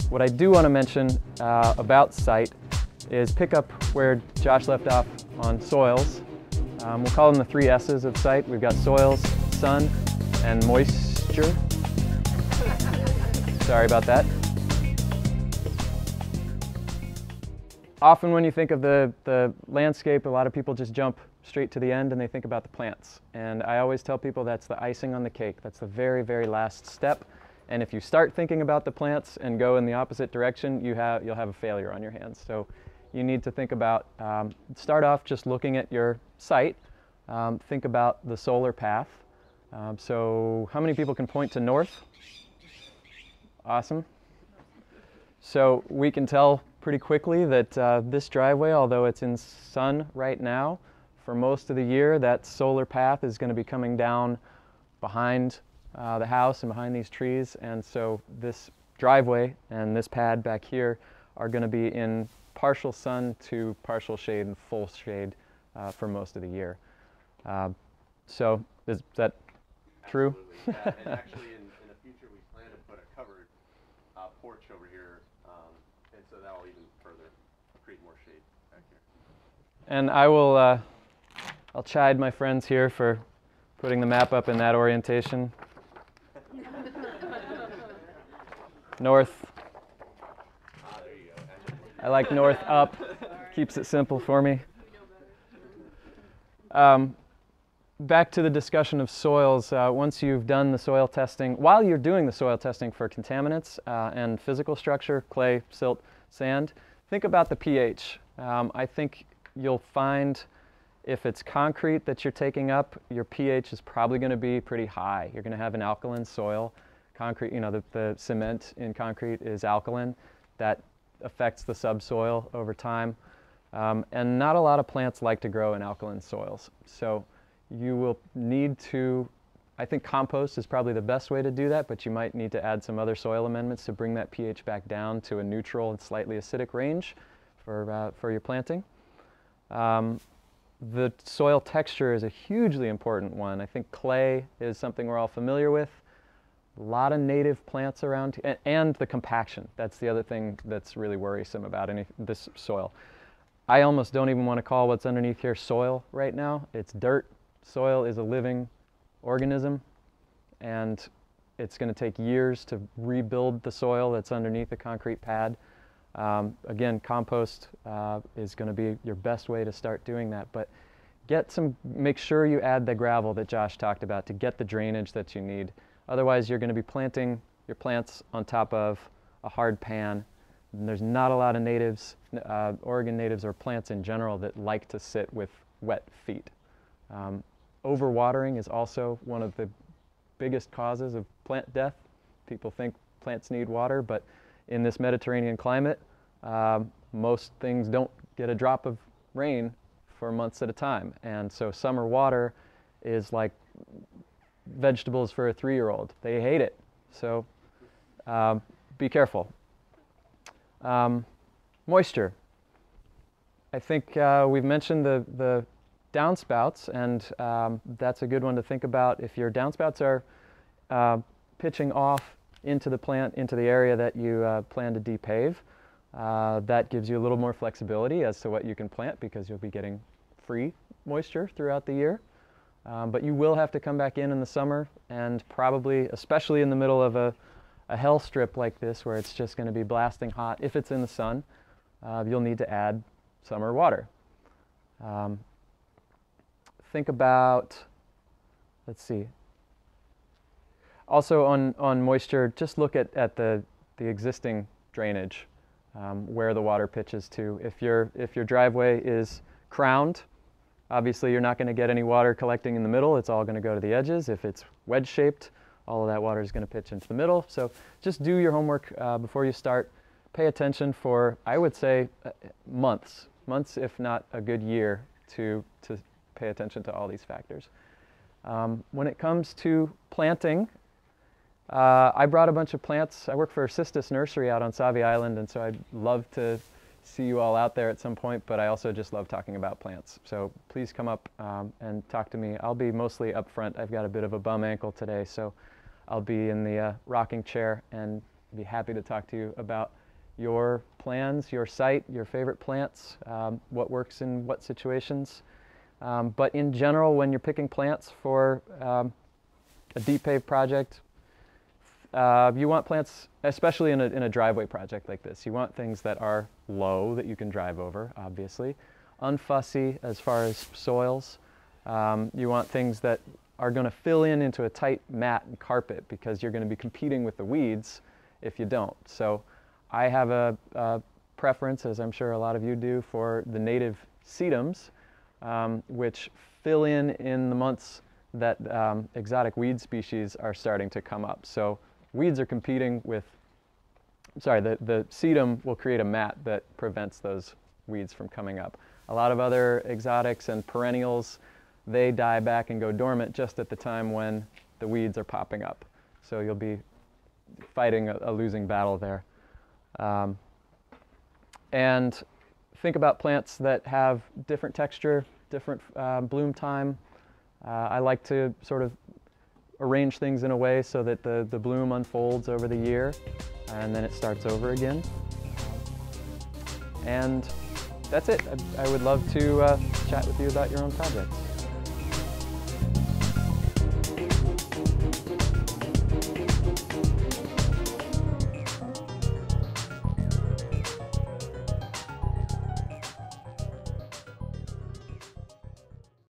What I do want to mention about site is pick up where Josh left off on soils. We'll call them the 3 S's of site. We've got soils, sun, and moisture. Sorry about that. Often when you think of the landscape, a lot of people just jump straight to the end and they think about the plants. And I always tell people that's the icing on the cake. That's the very, very last step. And if you start thinking about the plants and go in the opposite direction, you'll have a failure on your hands. So you need to think about, start off just looking at your site. Think about the solar path. So how many people can point to north? Awesome. So we can tell pretty quickly that this driveway, although it's in sun right now, for most of the year, that solar path is going to be coming down behind the house and behind these trees. And so this driveway and this pad back here are going to be in partial sun to partial shade and full shade for most of the year. So is that true? Yeah, and actually in the future we plan to put a covered porch over here, and so that will even further create more shade back here. And I will, I'll chide my friends here for putting the map up in that orientation. North. There you go. I like north up. Keeps it simple for me. Back to the discussion of soils. Once you've done the soil testing, while you're doing the soil testing for contaminants and physical structure, clay, silt, sand, think about the pH. I think you'll find if it's concrete that you're taking up, your pH is probably going to be pretty high. You're going to have an alkaline soil. Concrete, you know, the cement in concrete is alkaline. That affects the subsoil over time. And not a lot of plants like to grow in alkaline soils. So you will need to, I think compost is probably the best way to do that, but you might need to add some other soil amendments to bring that pH back down to a neutral and slightly acidic range for your planting. The soil texture is a hugely important one. I think clay is something we're all familiar with. A lot of native plants around, and the compaction. That's the other thing that's really worrisome about this soil. I almost don't even want to call what's underneath here soil right now. It's dirt. Soil is a living organism, and it's going to take years to rebuild the soil that's underneath the concrete pad. Again, compost is going to be your best way to start doing that, but make sure you add the gravel that Josh talked about to get the drainage that you need. Otherwise, you're going to be planting your plants on top of a hard pan. And there's not a lot of natives, Oregon natives or plants in general, that like to sit with wet feet. Overwatering is also one of the biggest causes of plant death. People think plants need water, but in this Mediterranean climate, most things don't get a drop of rain for months at a time. And so summer water is like vegetables for a 3-year-old. They hate it. So be careful. Moisture. I think we've mentioned the downspouts, and that's a good one to think about. If your downspouts are pitching off into the plant, into the area that you plan to depave, that gives you a little more flexibility as to what you can plant, because you'll be getting free moisture throughout the year. But you will have to come back in the summer, and probably, especially in the middle of a hell strip like this where it's just going to be blasting hot, if it's in the sun, you'll need to add summer water. Think about, let's see, also on moisture, just look at the existing drainage, where the water pitches to. If your driveway is crowned, obviously you're not going to get any water collecting in the middle. It's all going to go to the edges. If it's wedge-shaped, all of that water is going to pitch into the middle. So just do your homework before you start. Pay attention for, I would say, months, if not a good year, to pay attention to all these factors. When it comes to planting, I brought a bunch of plants. I work for Sistis Nursery out on Sauvie Island, and so I'd love to see you all out there at some point, but I also just love talking about plants. So please come up and talk to me. I'll be mostly up front. I've got a bit of a bum ankle today, so I'll be in the rocking chair and I'd be happy to talk to you about your plans, your site, your favorite plants, what works in what situations. But in general, when you're picking plants for a Depave project, you want plants, especially in a driveway project like this, you want things that are low, that you can drive over, obviously. Unfussy as far as soils. You want things that are going to fill into a tight mat and carpet, because you're going to be competing with the weeds if you don't. So I have a preference, as I'm sure a lot of you do, for the native sedums, which fill in the months that exotic weed species are starting to come up. So weeds are competing with, the sedum will create a mat that prevents those weeds from coming up. A lot of other exotics and perennials, they die back and go dormant just at the time when the weeds are popping up. So you'll be fighting a losing battle there. And think about plants that have different texture, different bloom time. I like to sort of arrange things in a way so that the bloom unfolds over the year and then it starts over again. And that's it. I would love to chat with you about your own projects.